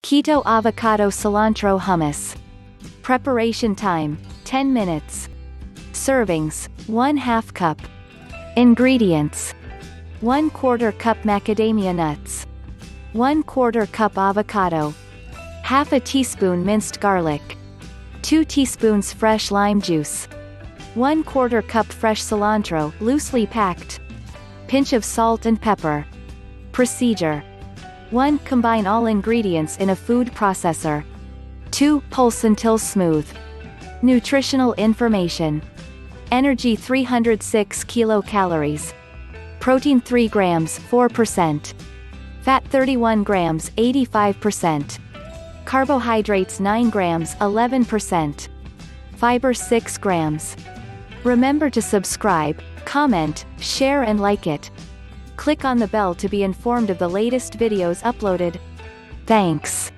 Keto Avocado Cilantro Hummus. Preparation time, 10 minutes. Servings, 1/2 cup. Ingredients: 1/4 cup macadamia nuts, 1/4 cup avocado, 1/2 teaspoon minced garlic, 2 teaspoons fresh lime juice, 1/4 cup fresh cilantro, loosely packed, pinch of salt and pepper. Procedure: 1. Combine all ingredients in a food processor. 2. Pulse until smooth. Nutritional information: energy 306 kilocalories, protein 3 grams 4%, fat 31 grams 85%, carbohydrates 9 grams 11%, fiber 6 grams. Remember to subscribe, comment, share and like it. Click on the bell to be informed of the latest videos uploaded. Thanks.